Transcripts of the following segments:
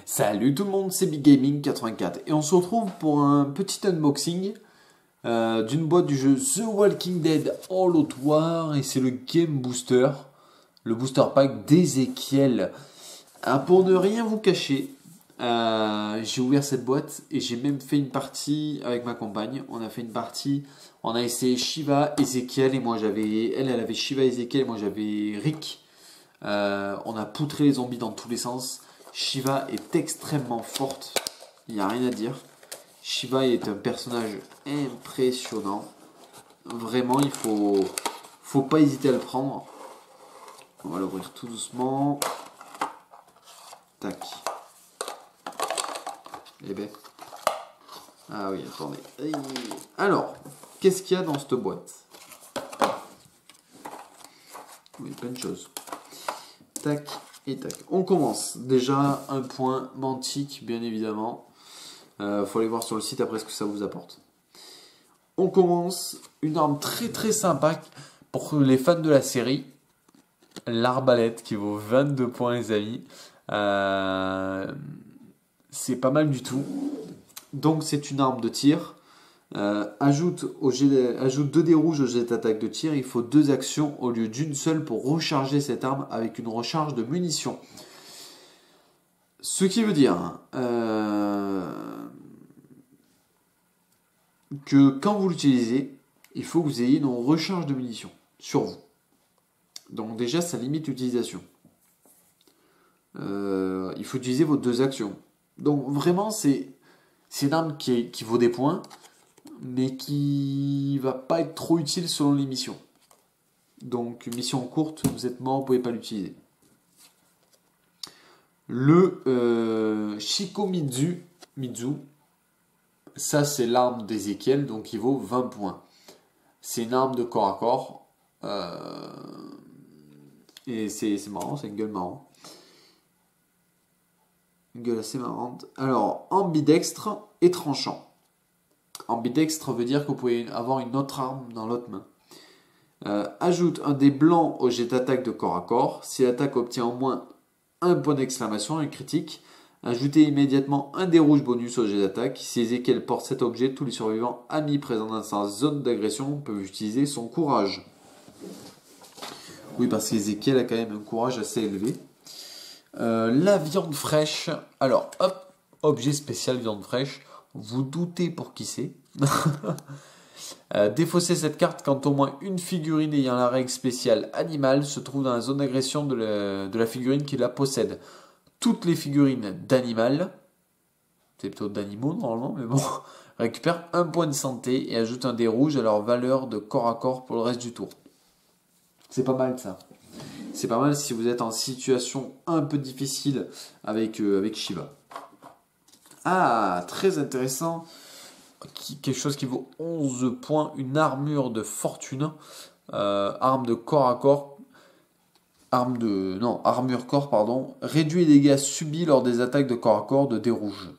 Salut tout le monde, c'est Big Gaming 84 et on se retrouve pour un petit unboxing d'une boîte du jeu The Walking Dead All Out War et c'est le Game Booster, le booster pack d'Ezekiel. Pour ne rien vous cacher, j'ai ouvert cette boîte et j'ai même fait une partie avec ma compagne. On a fait une partie, on a essayé Shiva, Ezekiel et moi j'avais, elle avait Shiva, Ezekiel et moi j'avais Rick. On a poutré les zombies dans tous les sens. Shiva est extrêmement forte, il n'y a rien à dire. Shiva est un personnage impressionnant. Vraiment, faut pas hésiter à le prendre. On va l'ouvrir tout doucement. Tac. Eh ben. Ah oui, attendez. Alors, qu'est-ce qu'il y a dans cette boîte? Oui, plein de choses. Tac et tac. On commence. Déjà, un point mantique, bien évidemment. Faut aller voir sur le site après ce que ça vous apporte. On commence. Une arme très très sympa pour les fans de la série. L'arbalète qui vaut 22 points, les amis. C'est pas mal du tout. Donc, c'est une arme de tir. Ajoute 2 dés rouges au jet d'attaque de tir. Il faut 2 actions au lieu d'une seule pour recharger cette arme avec une recharge de munitions. Ce qui veut dire que quand vous l'utilisez, il faut que vous ayez une recharge de munitions sur vous. Donc déjà, ça limite l'utilisation. Il faut utiliser vos 2 actions. Donc vraiment, c'est une arme qui vaut des points, mais qui va pas être trop utile selon les missions. Donc, mission courte, vous êtes mort, vous pouvez pas l'utiliser. Le Shikomitsu, ça c'est l'arme d'Ezekiel, donc il vaut 20 points. C'est une arme de corps à corps. Et c'est marrant, c'est une gueule marrante. Une gueule assez marrante. Alors, ambidextre et tranchant. Ambidextre veut dire que vous pouvez avoir une autre arme dans l'autre main. Ajoute un dé blanc au jet d'attaque de corps à corps. Si l'attaque obtient au moins un point d'exclamation, un critique, ajoutez immédiatement un dé rouge bonus au jet d'attaque. Si Ezekiel porte cet objet, tous les survivants amis présents dans sa zone d'agression peuvent utiliser son courage. Oui, parce qu'Ezekiel a quand même un courage assez élevé. La viande fraîche. Alors, hop, objet spécial viande fraîche. Vous doutez pour qui c'est. Défaussez cette carte quand au moins une figurine ayant la règle spéciale animale se trouve dans la zone d'agression de la figurine qui la possède. Toutes les figurines d'animal, c'est plutôt d'animaux normalement, mais bon, récupèrent un point de santé et ajoutent un dé rouge à leur valeur de corps à corps pour le reste du tour. C'est pas mal ça. C'est pas mal si vous êtes en situation un peu difficile avec Shiva. Ah, très intéressant. Quelque chose qui vaut 11 points. Une armure de fortune. Arme de corps à corps. Armure corps, pardon. Réduit les dégâts subis lors des attaques de corps à corps de dés rouges.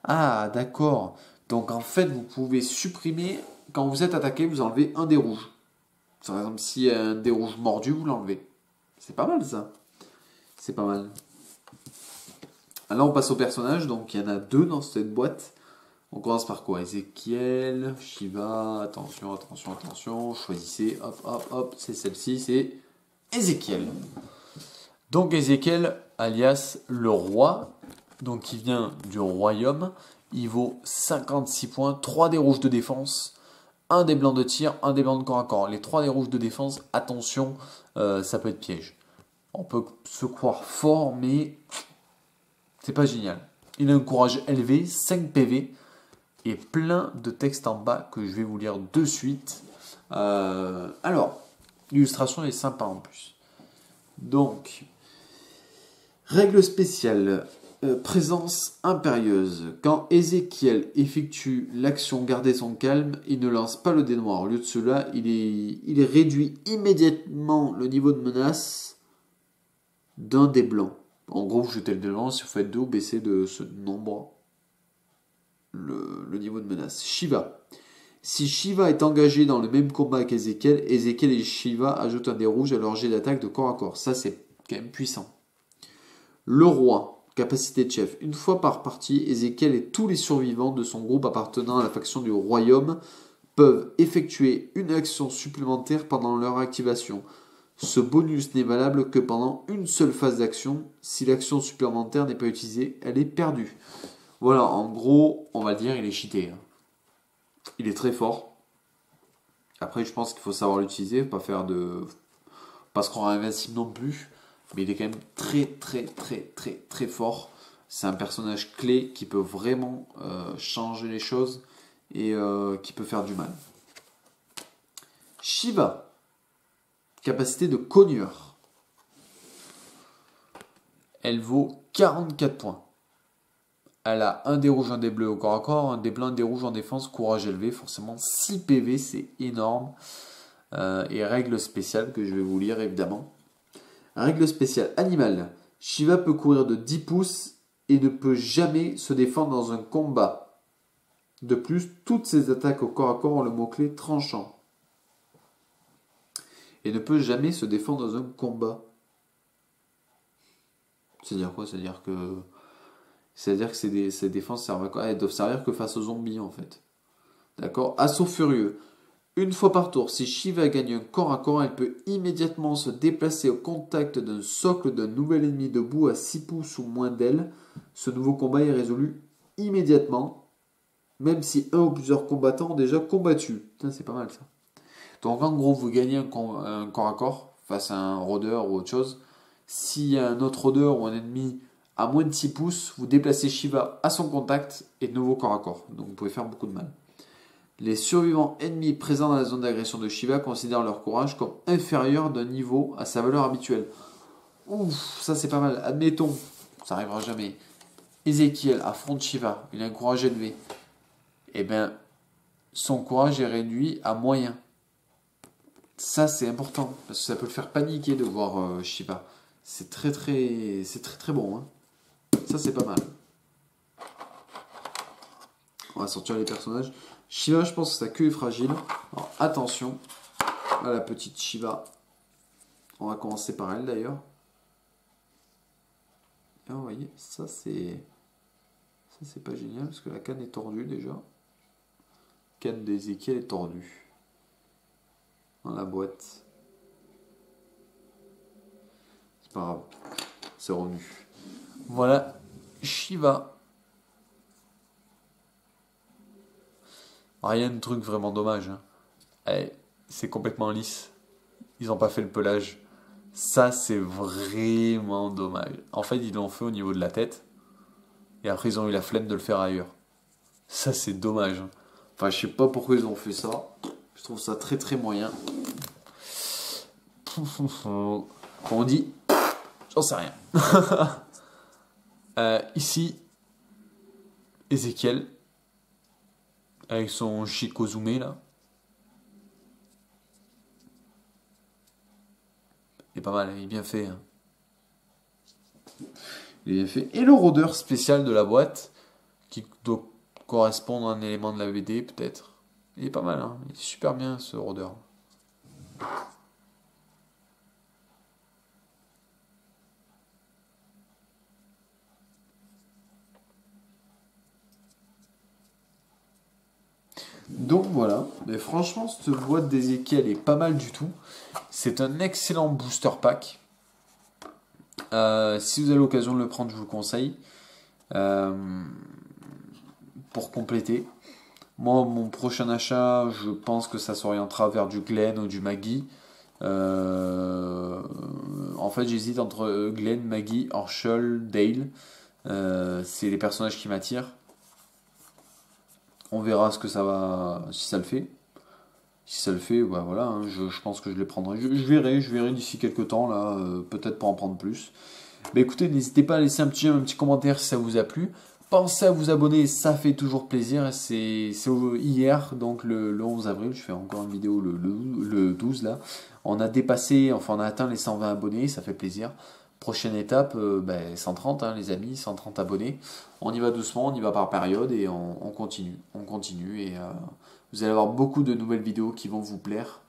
Ah, d'accord. Donc en fait, vous pouvez supprimer. Quand vous êtes attaqué, vous enlevez un dé rouge. Par exemple, s'il y a un dé rouge mordu, vous l'enlevez. C'est pas mal ça. C'est pas mal. Là, on passe au personnage. Donc, il y en a 2 dans cette boîte. On commence par quoi? Ezekiel, Shiva. Attention, attention, attention. Choisissez. Hop, hop, hop. C'est celle-ci. C'est Ezekiel. Donc, Ezekiel, alias le roi. Donc, qui vient du royaume. Il vaut 56 points. 3 dés rouges de défense. Un dé blanc de tir. Un dé blanc de corps à corps. Les 3 dés rouges de défense, attention, ça peut être piège. On peut se croire fort, mais c'est pas génial. Il a un courage élevé, 5 PV et plein de textes en bas que je vais vous lire de suite. Alors, l'illustration est sympa en plus. Donc, règle spéciale, présence impérieuse. Quand Ezekiel effectue l'action garder son calme, il ne lance pas le dé noir. Au lieu de cela, il réduit immédiatement le niveau de menace d'un dé blanc. En gros, vous jetez le dé blanc, si vous faites 2, vous baissez de ce nombre le niveau de menace. Shiva. Si Shiva est engagé dans le même combat qu'Ezekiel, Ezekiel et Shiva ajoutent un dé rouge à leur jet d'attaque de corps à corps. Ça, c'est quand même puissant. Le roi, capacité de chef. Une fois par partie, Ézéchiel et tous les survivants de son groupe appartenant à la faction du royaume peuvent effectuer une action supplémentaire pendant leur activation. Ce bonus n'est valable que pendant une seule phase d'action. Si l'action supplémentaire n'est pas utilisée, elle est perdue. Voilà, en gros, on va dire, il est cheaté. Il est très fort. Après, je pense qu'il faut savoir l'utiliser, pas se croire invincible non plus. Mais il est quand même très fort. C'est un personnage clé qui peut vraiment changer les choses et qui peut faire du mal. Shiva, capacité de cogneur. Elle vaut 44 points. Elle a un dé rouge, un dé bleu au corps à corps, un dé blanc, un dé rouge en défense, courage élevé. Forcément 6 PV, c'est énorme. Et règle spéciale que je vais vous lire évidemment. Règle spéciale animale. Shiva peut courir de 10 pouces et ne peut jamais se défendre dans un combat. De plus, toutes ses attaques au corps à corps ont le mot-clé tranchant. Et ne peut jamais se défendre dans un combat. C'est-à-dire quoi? C'est-à-dire que ces défenses servent à quoi? Elles doivent servir que face aux zombies en fait. D'accord? Assaut furieux. Une fois par tour, si Shiva gagne un corps à corps, elle peut immédiatement se déplacer au contact d'un socle d'un nouvel ennemi debout à 6 pouces ou moins d'elle. Ce nouveau combat est résolu immédiatement, même si un ou plusieurs combattants ont déjà combattu. Putain, c'est pas mal ça. Donc en gros, vous gagnez un corps à corps face à un rôdeur ou autre chose. S'il y a un autre rôdeur ou un ennemi à moins de 6 pouces, vous déplacez Shiva à son contact et de nouveau corps à corps. Donc vous pouvez faire beaucoup de mal. Les survivants ennemis présents dans la zone d'agression de Shiva considèrent leur courage comme inférieur d'un niveau à sa valeur habituelle. Ouf, ça c'est pas mal. Admettons, ça arrivera jamais. Ézéchiel affronte Shiva, il a un courage élevé. Eh bien, son courage est réduit à moyen. Ça c'est important, parce que ça peut le faire paniquer de voir Shiva. C'est très bon. Hein. Ça c'est pas mal. On va sortir les personnages. Shiva, je pense que sa queue est fragile. Alors attention à la petite Shiva. On va commencer par elle d'ailleurs. Et vous voyez, ça c'est pas génial parce que la canne est tordue déjà. La canne d'Ézéchiel est tordue. Dans la boîte. C'est pas grave. C'est revenu. Voilà Shiva. Rien de truc vraiment dommage. Hein. C'est complètement lisse. Ils n'ont pas fait le pelage. Ça, c'est vraiment dommage. En fait, ils l'ont fait au niveau de la tête. Et après, ils ont eu la flemme de le faire ailleurs. Ça, c'est dommage. Hein. Enfin, je sais pas pourquoi ils ont fait ça. Je trouve ça très moyen. Comme on dit, j'en sais rien. Ici, Ézéchiel. Avec son Shikozume là. Il est pas mal, il est bien fait. Hein. Il est bien fait. Et le rôdeur spécial de la boîte, qui doit correspondre à un élément de la BD peut-être. Il est pas mal, hein. Il est super bien ce rôdeur. Donc voilà, mais franchement cette boîte d'Ézéchiel est pas mal du tout. C'est un excellent booster pack. Si vous avez l'occasion de le prendre, je vous le conseille. Pour compléter. Moi, mon prochain achat, je pense que ça s'orientera vers du Glen ou du Maggie. En fait, j'hésite entre Glen, Maggie, Horschel, Dale. C'est les personnages qui m'attirent. On verra ce que ça va, si ça le fait. Si ça le fait, bah voilà, hein, je pense que je les prendrai. Je verrai d'ici quelques temps, là, peut-être pour en prendre plus. Mais écoutez, n'hésitez pas à laisser un petit commentaire si ça vous a plu. Pensez à vous abonner, ça fait toujours plaisir. C'est hier, donc le 11 avril, je fais encore une vidéo le 12 là. On a dépassé, enfin on a atteint les 120 abonnés, ça fait plaisir. Prochaine étape, 130 hein, les amis, 130 abonnés. On y va doucement, on y va par période et on continue. On continue et vous allez avoir beaucoup de nouvelles vidéos qui vont vous plaire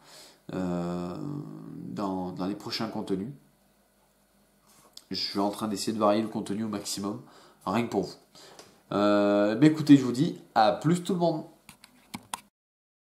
dans les prochains contenus. Je suis en train d'essayer de varier le contenu au maximum, rien que pour vous. Mais écoutez, je vous dis à plus tout le monde.